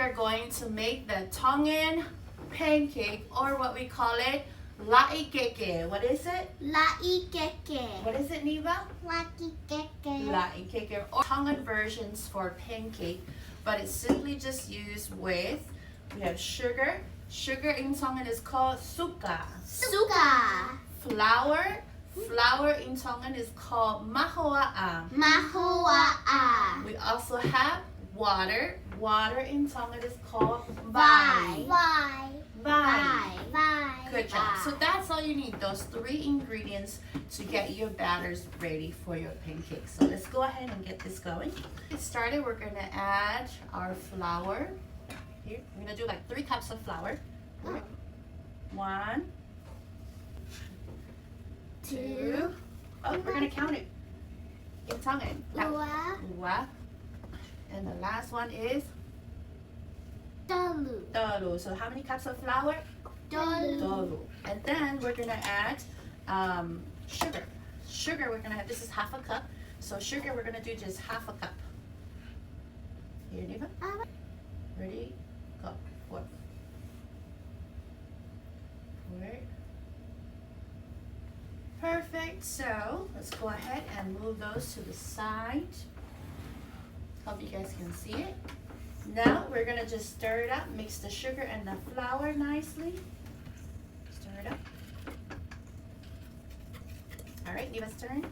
are going to make the Tongan pancake, or what we call it, la'i keke. What is it? La'i keke. What is it, Neva? La'i keke. La'i keke, or Tongan versions for pancake, but it's simply just used with, we have sugar. Sugar in Tongan is called suka. Suka. Flour in Tongan is called mahoa'a. Mahoa'a. We also have water. Water in Tongan is called Vai. Good job. So that's all you need, those 3 ingredients to get your batters ready for your pancakes. So let's go ahead and get this going. To get started, we're going to add our flour. Here, we're going to do like 3 cups of flour. 1, 2. Oh, we're going to count it in Tongan. Ua. And the last one is tolu. So how many cups of flour? Tolu. And then we're going to add sugar. Sugar, we're going to have, this is half a cup. So sugar, we're going to do just half a cup. Here, Neva. Ready? Go. 4. Perfect. So let's go ahead and move those to the side. Hope you guys can see it. Now we're gonna just stir it up, mix the sugar and the flour nicely. Stir it up. All right, Neva's turn.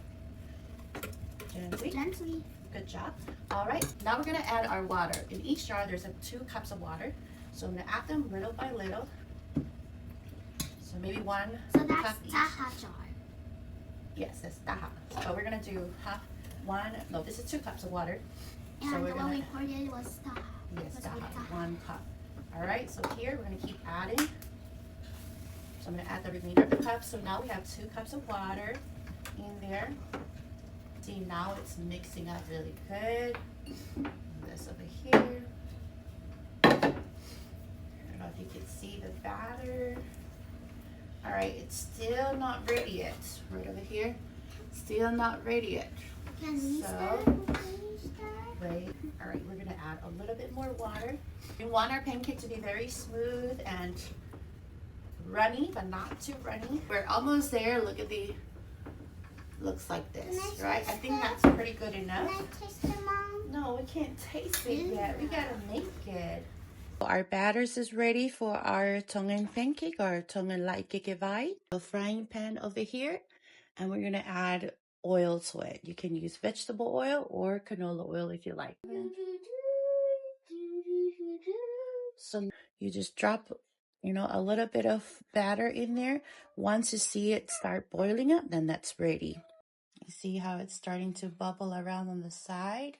Gently. Good job. All right, now we're gonna add our water. In each jar, there's 2 cups of water. So I'm gonna add them little by little. So maybe 1 cup each. Taha jar. Yes, that's taha. But we're gonna do no, this is 2 cups of water. And so the we're one gonna, we poured in was taha. yes, taha, 1 cup. All right, so here we're gonna keep adding. So I'm gonna add the remainder of the cup. So now we have 2 cups of water in there. See, now it's mixing up really good. This over here. I don't know if you can see the batter. All right, it's still not ready yet. Right over here, still not ready yet. Can we start? Wait. All right, we're gonna add a little bit more water. We want our pancake to be very smooth and runny, but not too runny. We're almost there. Look at the, looks like this, right? I think that's pretty good enough. Can I taste it, Mom? No, we can't taste it yet. We gotta make it. Our batters is ready for our Tongan pancake, or Tongan la'i keke vai. A frying pan over here, and we're gonna add oil to it. You can use vegetable oil or canola oil if you like. So you just drop, a little bit of batter in there. Once you see it start boiling up, then that's ready. You see how it's starting to bubble around on the side?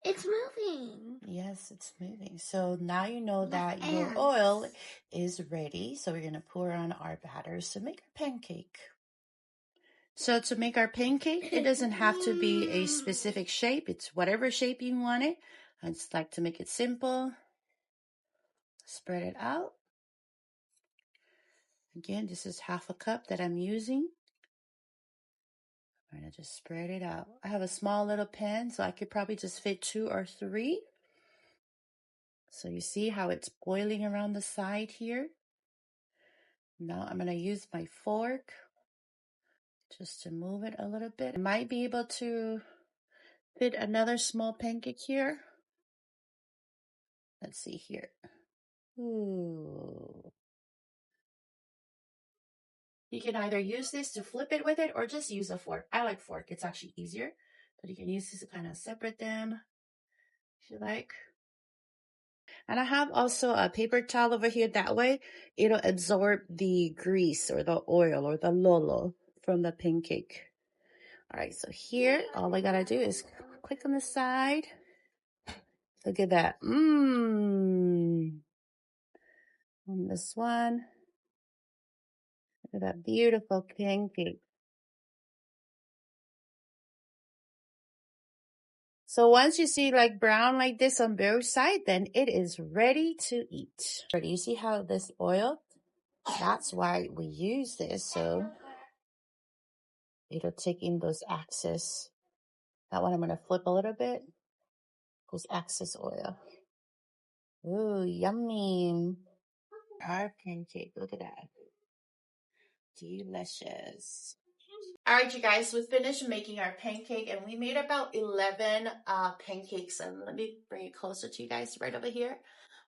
It's moving. Yes, it's moving. So now you know that your oil is ready. So we're going to pour on our batters to make our pancake. So to make our pancake, it doesn't have to be a specific shape. It's whatever shape you want it. I just like to make it simple. Spread it out. Again, this is half a cup that I'm using. I'm going to just spread it out. I have a small little pan, so I could probably just fit 2 or 3. So you see how it's boiling around the side here? Now I'm going to use my fork just to move it a little bit. I might be able to fit another small pancake here. Let's see here. Ooh. You can either use this to flip it with it or just use a fork. I like fork. It's actually easier. But you can use this to kind of separate them if you like. And I have also a paper towel over here. That way, it'll absorb the grease or the oil or the lolo from the pancake. All right, so here, all I gotta do is click on the side. Look at that. On this one. Look at that beautiful pancake. So once you see like brown like this on both sides, then it is ready to eat. You see how this oil? That's why we use this, so it'll take in those excess. That one I'm going to flip a little bit. Those excess oil. Ooh, yummy. Our pancake. Look at that. Delicious. All right, you guys, we finished making our pancake and we made about 11 pancakes. And let me bring it closer to you guys right over here.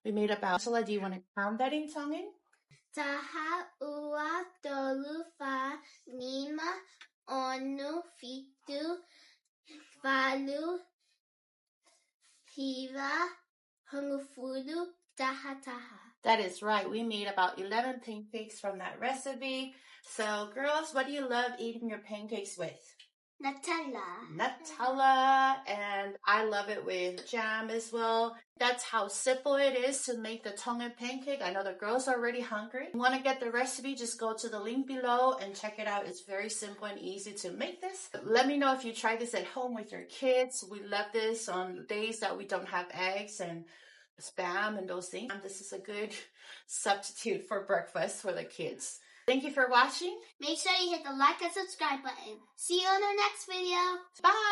We made about, so do you want to count that in Tongan? Taha, ua, tolu, fa, lima, onu, fitu, valu, hiva, hungufulu, taha, taha. That is right. We made about 11 pancakes from that recipe. So, girls, what do you love eating your pancakes with? Nutella. Nutella, and I love it with jam as well. That's how simple it is to make the Tongan pancake. I know the girls are already hungry. If you want to get the recipe, just go to the link below and check it out. It's very simple and easy to make this. Let me know if you try this at home with your kids. We love this on days that we don't have eggs and spam and those things. This is a good substitute for breakfast for the kids. Thank you for watching. Make sure you hit the like and subscribe button. See you on our next video. Bye.